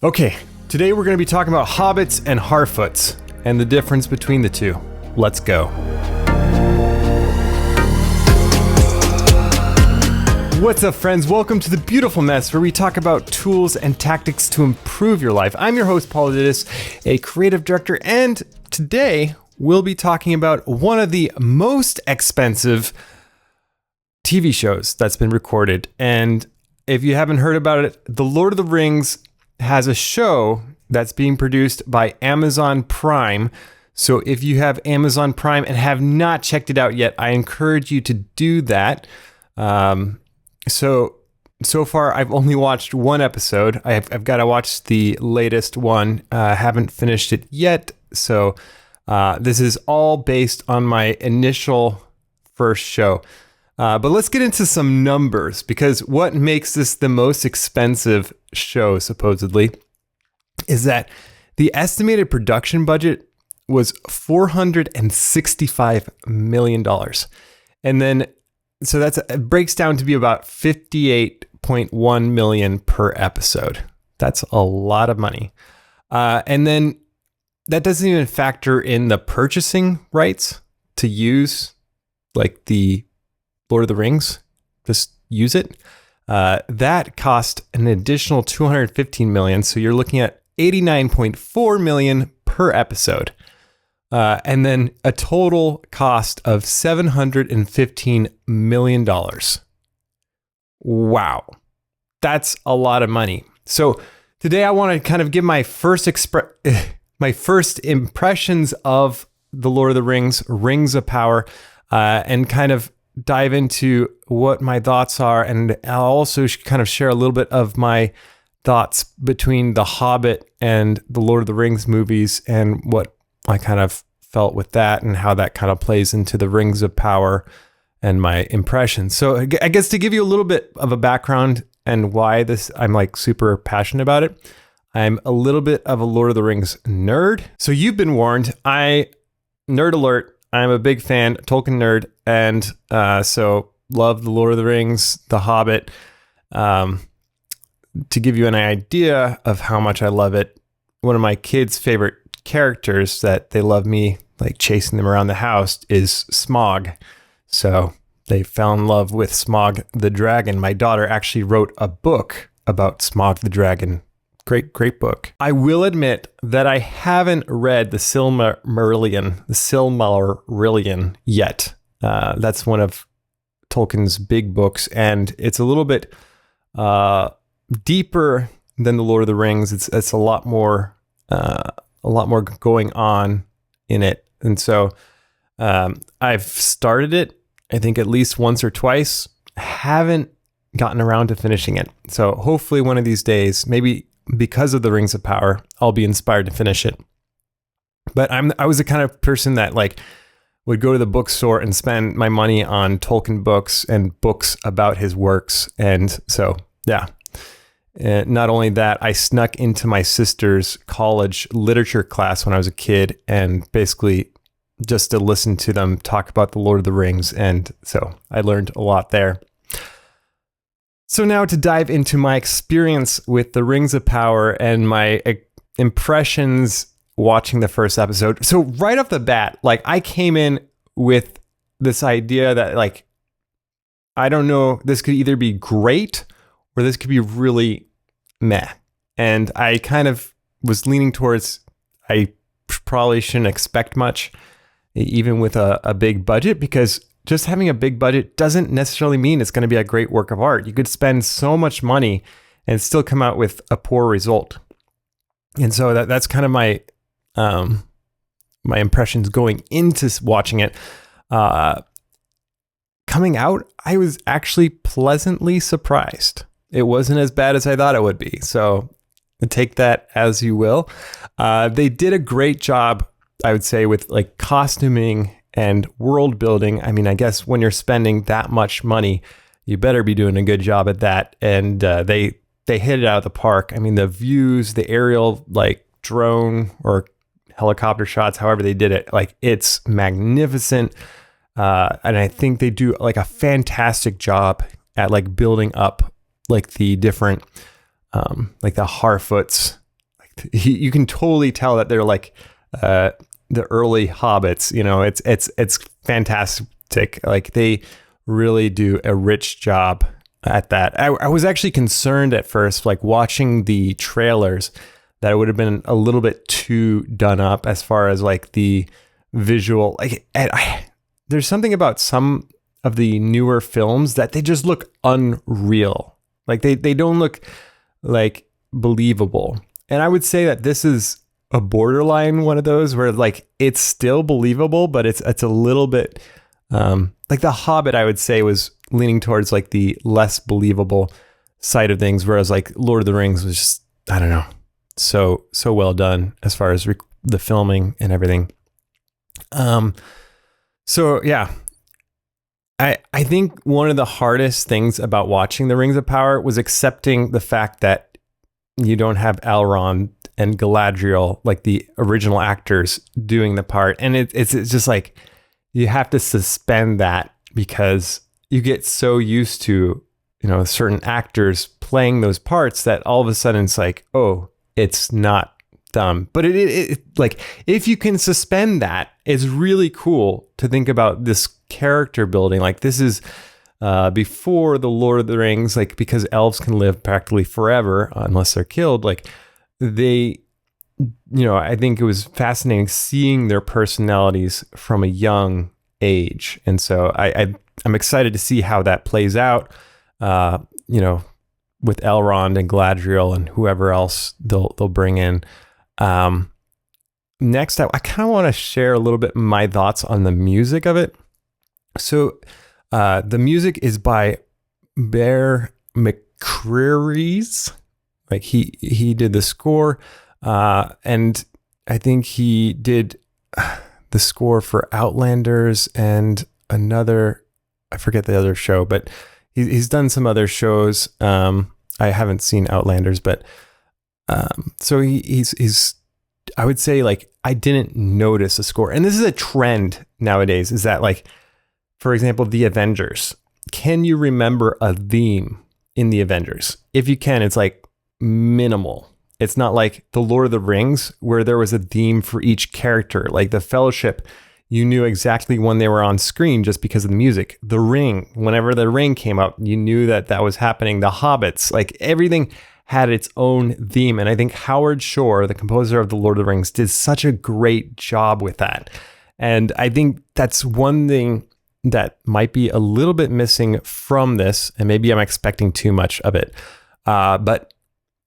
Okay, today we're going to be talking about hobbits and Harfoots and the difference between the two. Let's go. What's up, friends? Welcome to The Beautiful Mess, where we talk about tools and tactics to improve your life. I'm your host, Paul Dittus, a creative director, and today we'll be talking about one of the most expensive TV shows that's been recorded. And if you haven't heard about it, The Lord of the Rings has a show that's being produced by Amazon Prime. So if you have Amazon Prime and have not checked it out yet, I encourage you to do that. So far I've only watched one episode. I've got to watch the latest one. Haven't finished it yet. So this is all based on my initial first show. But let's get into some numbers, because what makes this the most expensive show, supposedly, is that the estimated production budget was $465 million. And then, so it breaks down to be about $58.1 million per episode. That's a lot of money. And then that doesn't even factor in the purchasing rights to use, like, the Lord of the Rings, just use it. That cost an additional $215 million. So you're looking at $89.4 million per episode. And then a total cost of $715 million. Wow. That's a lot of money. So today I want to kind of give my first impressions of The Lord of the Rings, Rings of Power, and kind of dive into what my thoughts are, and I'll also kind of share a little bit of my thoughts between The Hobbit and the Lord of the Rings movies, and what I kind of felt with that, and how that kind of plays into the Rings of Power and my impressions. So I guess to give you a little bit of a background and why I'm like super passionate about it, I'm a little bit of a Lord of the Rings nerd. So you've been warned. Nerd alert. I'm a big fan, Tolkien nerd, and so love The Lord of the Rings, The Hobbit. To give you an idea of how much I love it, one of my kids' favorite characters that they love me like chasing them around the house is Smaug. So they fell in love with Smaug the dragon. My daughter actually wrote a book about Smaug the dragon. Great book. I will admit that I haven't read the Silmarillion yet. That's one of Tolkien's big books, and it's a little bit deeper than the Lord of the Rings. It's a lot more going on in it, and so I've started it, I think, at least once or twice. Haven't gotten around to finishing it. So hopefully one of these days, maybe because of the Rings of Power, I'll be inspired to finish it. But I was the kind of person that like would go to the bookstore and spend my money on Tolkien books and books about his works. And so, yeah. Not only that, I snuck into my sister's college literature class when I was a kid, and basically just to listen to them talk about the Lord of the Rings. And so I learned a lot there. So now to dive into my experience with the Rings of Power and my impressions watching the first episode. So right off the bat, like, I came in with this idea that, like, I don't know, this could either be great or this could be really meh. And I kind of was leaning towards, I probably shouldn't expect much, even with a big budget, because just having a big budget doesn't necessarily mean it's going to be a great work of art. You could spend so much money and still come out with a poor result. And so that's kind of my impressions going into watching it. Coming out, I was actually pleasantly surprised. It wasn't as bad as I thought it would be. So take that as you will. They did a great job, I would say, with like costuming and world building. I mean, I guess when you're spending that much money, you better be doing a good job at that. And they hit it out of the park. I mean, the views, the aerial, like, drone or helicopter shots, however they did it, like, it's magnificent. And I think they do like a fantastic job at like building up like the different, like the Harfoots you can totally tell that they're like the early Hobbits. You know, it's fantastic. Like they really do a rich job at that. I was actually concerned at first, like watching the trailers, that it would have been a little bit too done up as far as like the visual. Like there's something about some of the newer films that they just look unreal. Like they don't look like believable. And I would say that this is a borderline one of those where like it's still believable, but it's a little bit like The Hobbit, I would say, was leaning towards like the less believable side of things, whereas like Lord of the Rings was just, I don't know, so well done as far as the filming and everything. So yeah, I think one of the hardest things about watching The Rings of Power was accepting the fact that you don't have Elrond and Galadriel, like the original actors, doing the part. And it's just like, you have to suspend that because you get so used to, you know, certain actors playing those parts that all of a sudden it's like, oh, it's not dumb. But it like, if you can suspend that, it's really cool to think about this character building. Like this is before the Lord of the Rings, like because elves can live practically forever unless they're killed. Like they, you know, I think it was fascinating seeing their personalities from a young age. And so I'm excited to see how that plays out, you know, with Elrond and Galadriel and whoever else they'll bring in. Next, I kind of want to share a little bit my thoughts on the music of it. So the music is by Bear McCreary's. Like he did the score, and I think he did the score for Outlanders and another, I forget the other show, but he's done some other shows. I haven't seen Outlanders, but so he's I would say like I didn't notice a score, and this is a trend nowadays. Is that like, for example, the Avengers? Can you remember a theme in the Avengers? If you can, it's like minimal. It's not like the Lord of the Rings where there was a theme for each character. Like the Fellowship, you knew exactly when they were on screen just because of the music. The Ring, whenever the Ring came up, you knew that was happening. The Hobbits, like everything had its own theme. And I think Howard Shore, the composer of the Lord of the Rings, did such a great job with that. And I think that's one thing that might be a little bit missing from this. And maybe I'm expecting too much of it. But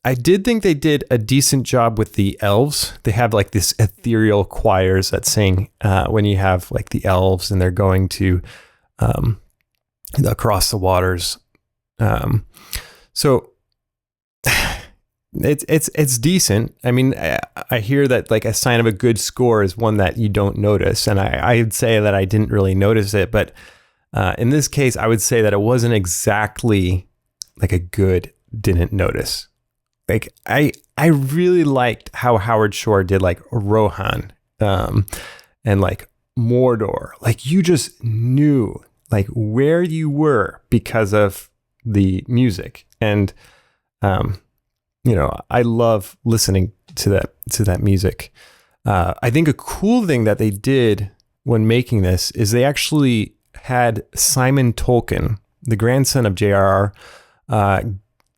I did think they did a decent job with the elves. They have like this ethereal choirs that sing when you have like the elves and they're going to across the waters. So it's decent. I mean, I hear that like a sign of a good score is one that you don't notice. And I'd say that I didn't really notice it. But in this case, I would say that it wasn't exactly like a good didn't notice. Like I really liked how Howard Shore did like Rohan and like Mordor. Like you just knew like where you were because of the music. And you know, I love listening to that music. I think a cool thing that they did when making this is they actually had Simon Tolkien, the grandson of J.R.R.,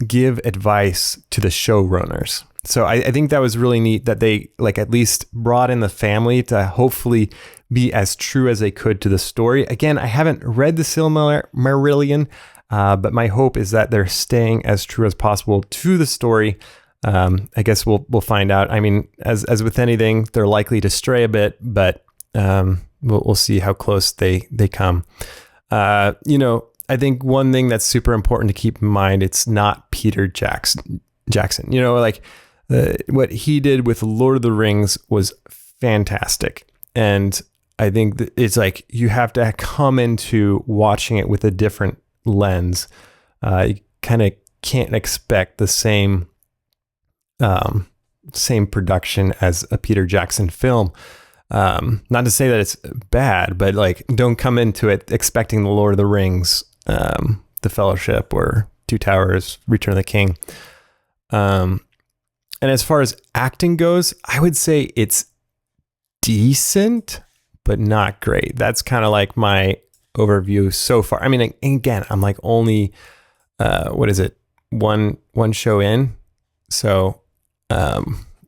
give advice to the showrunners. So I think that was really neat that they like at least brought in the family to hopefully be as true as they could to the story. Again, I haven't read the Silmarillion, but my hope is that they're staying as true as possible to the story. I guess we'll find out. I mean, as with anything, they're likely to stray a bit, but we'll see how close they come. You know, I think one thing that's super important to keep in mind, it's not Peter Jackson. You know, like what he did with Lord of the Rings was fantastic. And I think that it's like you have to come into watching it with a different lens. You kind of can't expect the same production as a Peter Jackson film. Not to say that it's bad, but like don't come into it expecting the Lord of the Rings, the Fellowship, or Two Towers, Return of the King. And as far as acting goes, I would say it's decent, but not great. That's kind of like my overview so far. I mean, again, I'm like only, what is it? One show in. So,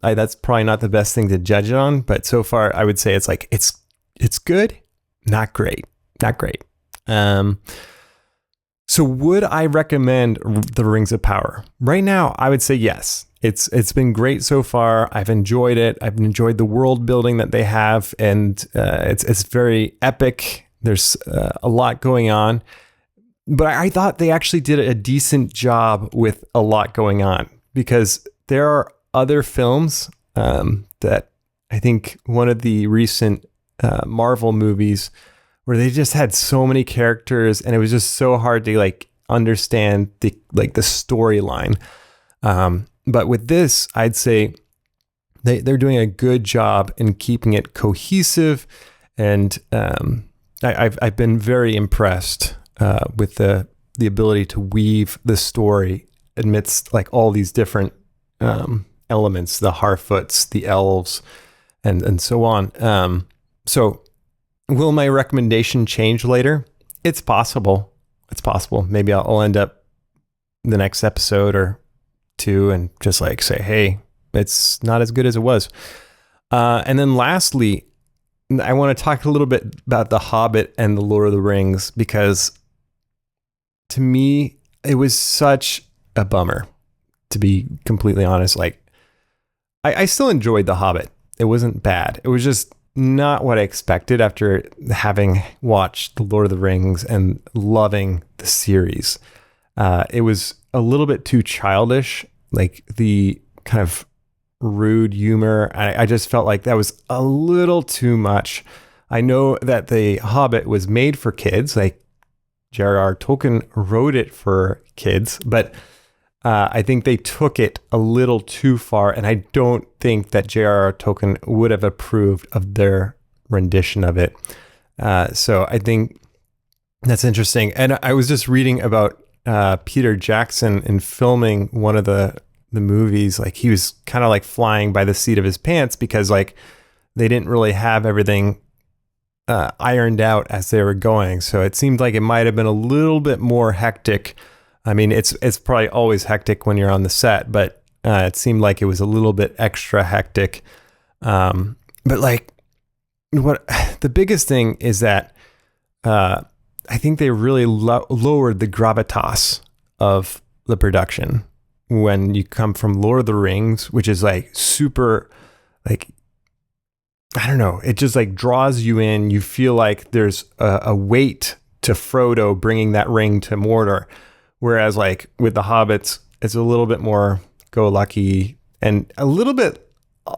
that's probably not the best thing to judge it on, but so far I would say it's like, it's good, not great. So would I recommend The Rings of Power? Right now, I would say yes. It's been great so far. I've enjoyed it. I've enjoyed the world building that they have, and it's very epic. There's a lot going on, but I thought they actually did a decent job with a lot going on, because there are other films that I think one of the recent Marvel movies where they just had so many characters and it was just so hard to like understand the storyline. But with this, I'd say they're doing a good job in keeping it cohesive, and I've been very impressed with the ability to weave the story amidst like all these different elements, the Harfoots, the elves, and so on. So will my recommendation change later? It's possible. Maybe I'll end up the next episode or two and just like say, hey, it's not as good as it was. And then lastly, I want to talk a little bit about The Hobbit and The Lord of the Rings, because to me, it was such a bummer, to be completely honest. Like, I still enjoyed The Hobbit. It wasn't bad. It was just not what I expected after having watched The Lord of the Rings and loving the series. It was a little bit too childish, like the kind of rude humor. I just felt like that was a little too much. I know that The Hobbit was made for kids, like J.R.R. Tolkien wrote it for kids, but I think they took it a little too far, and I don't think that J.R.R. Tolkien would have approved of their rendition of it. So I think that's interesting. And I was just reading about Peter Jackson in filming one of the movies. Like, he was kind of like flying by the seat of his pants because like they didn't really have everything ironed out as they were going. So it seemed like it might have been a little bit more hectic. I mean, it's probably always hectic when you're on the set, but it seemed like it was a little bit extra hectic. But like, what the biggest thing is that I think they really lowered the gravitas of the production when you come from Lord of the Rings, which is like super, like, I don't know, it just like draws you in. You feel like there's a weight to Frodo bringing that ring to Mordor. Whereas like with the Hobbits, it's a little bit more go-lucky and a little bit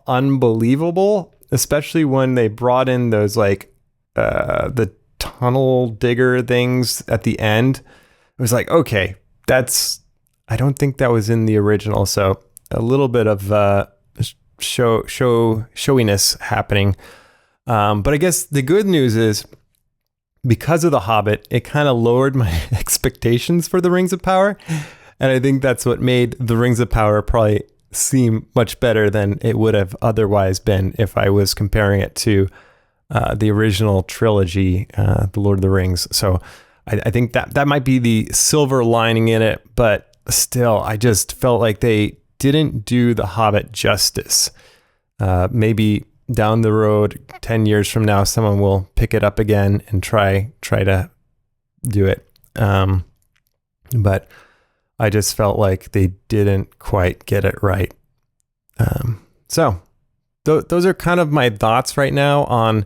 unbelievable, especially when they brought in those like the tunnel digger things at the end. It was like, okay, I don't think that was in the original. So a little bit of showiness happening. But I guess the good news is, because of The Hobbit, it kind of lowered my expectations for The Rings of Power. And I think that's what made The Rings of Power probably seem much better than it would have otherwise been if I was comparing it to the original trilogy, The Lord of the Rings. So I think that might be the silver lining in it. But still, I just felt like they didn't do The Hobbit justice. Maybe down the road, 10 years from now, someone will pick it up again and try to do it. But I just felt like they didn't quite get it right. So those are kind of my thoughts right now on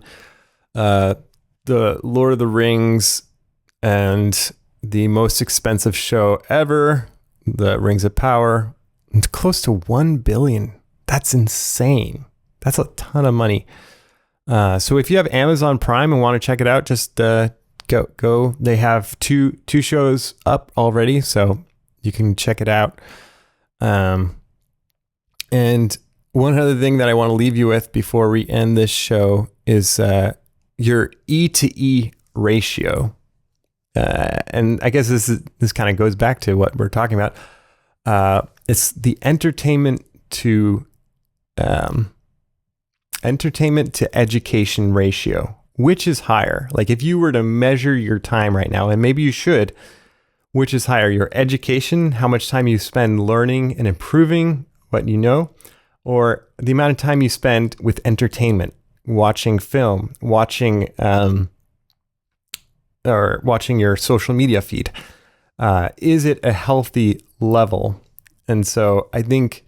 the Lord of the Rings and the most expensive show ever, The Rings of Power. It's close to $1 billion. That's insane. That's a ton of money. So if you have Amazon Prime and want to check it out, just go. They have two shows up already, so you can check it out. And one other thing that I want to leave you with before we end this show is your E to E ratio. And I guess this kind of goes back to what we're talking about. It's the entertainment to entertainment to education ratio. Which is higher? Like if you were to measure your time right now, and maybe you should, which is higher? Your education, how much time you spend learning and improving what you know, or the amount of time you spend with entertainment, watching film, watching your social media feed? Is it a healthy level? And so I think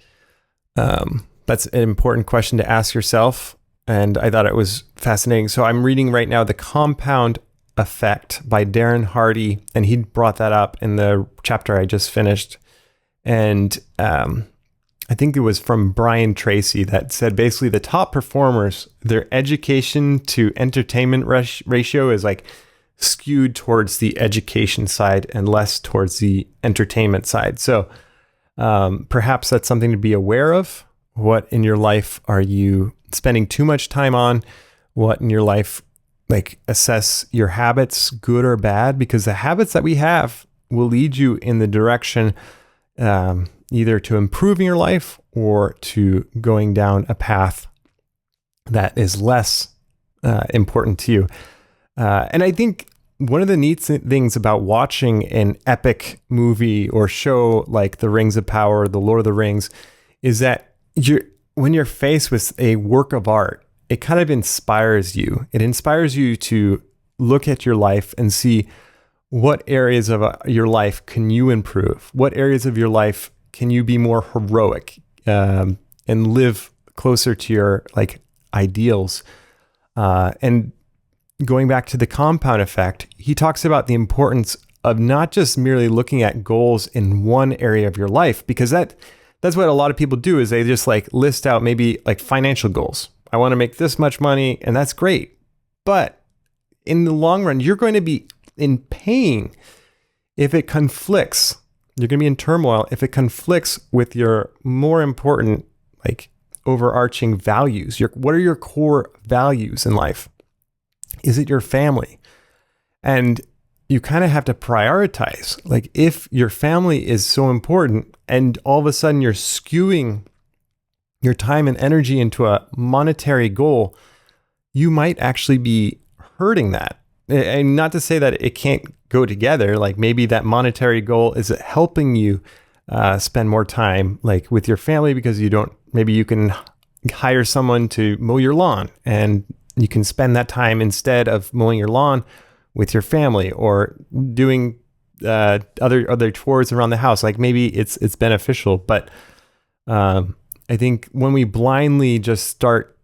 that's an important question to ask yourself. And I thought it was fascinating. So I'm reading right now The Compound Effect by Darren Hardy, and he brought that up in the chapter I just finished. And I think it was from Brian Tracy that said basically the top performers, their education to entertainment ratio is like skewed towards the education side and less towards the entertainment side. So perhaps that's something to be aware of. What in your life are you spending too much time on? What in your life, like assess your habits, good or bad, because the habits that we have will lead you in the direction either to improving your life or to going down a path that is less important to you. And I think one of the neat things about watching an epic movie or show like The Rings of Power, The Lord of the Rings, is that when you're faced with a work of art, it kind of inspires you. It inspires you to look at your life and see what areas of your life can you improve? What areas of your life can you be more heroic and live closer to your like ideals? And going back to the compound effect, he talks about the importance of not just merely looking at goals in one area of your life, because that's what a lot of people do is they just like list out maybe like financial goals. I want to make this much money, and that's great. But in the long run, you're going to be in pain if it conflicts. You're going to be in turmoil if it conflicts with your more important, like overarching values. What are your core values in life? Is it your family? And you kind of have to prioritize. Like if your family is so important and all of a sudden you're skewing your time and energy into a monetary goal, you might actually be hurting that. And not to say that it can't go together. Like maybe that monetary goal is helping you spend more time like with your family because maybe you can hire someone to mow your lawn and you can spend that time instead of mowing your lawn with your family or doing other chores around the house. Like maybe it's beneficial, but I think when we blindly just start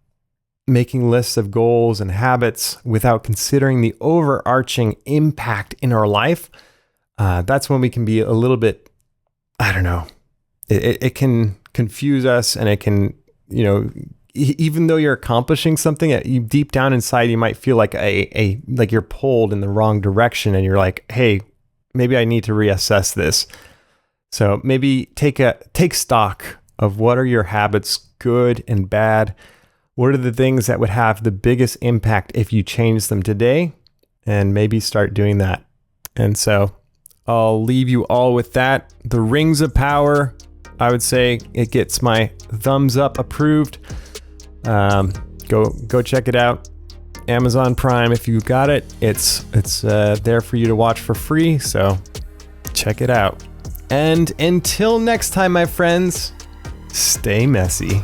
making lists of goals and habits without considering the overarching impact in our life, that's when we can be a little bit, I don't know, it can confuse us, and it can, even though you're accomplishing something, you deep down inside, you might feel like like you're pulled in the wrong direction, and you're like, hey, maybe I need to reassess this. So maybe take stock of what are your habits, good and bad. What are the things that would have the biggest impact if you change them today, and maybe start doing that. And so I'll leave you all with that. The Rings of Power, I would say it gets my thumbs up approved. Go check it out. Amazon Prime, if you got it, it's there for you to watch for free. So check it out. And until next time, my friends, stay messy.